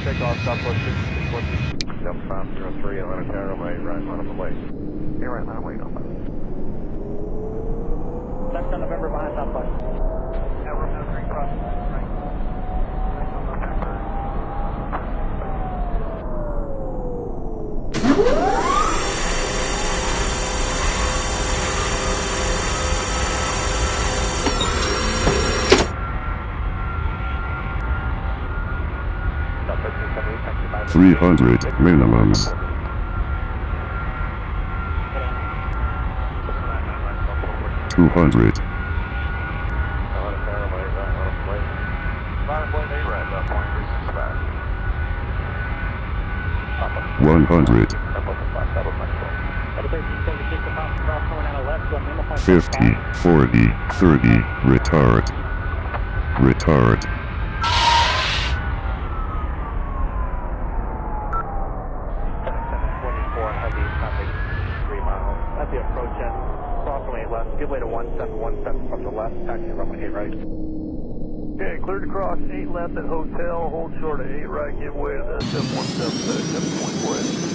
Takeoff, Southwest 614. 7503, Atlanta Tower, runway right, line up away. Hey, right, line away, no problem. Left on November behind Southwest. Yeah, we're going 3 cross, right. Right on November. Southwest 678, 300 minimums. 200. 100. 50, 40, 30, retard. Retard. At the approach end, cross runway left, give way to 1717 from the left, taxi runway 8 right. Okay, cleared to cross 8 left at hotel, hold short at 8 right, give way to the 717, 7.4.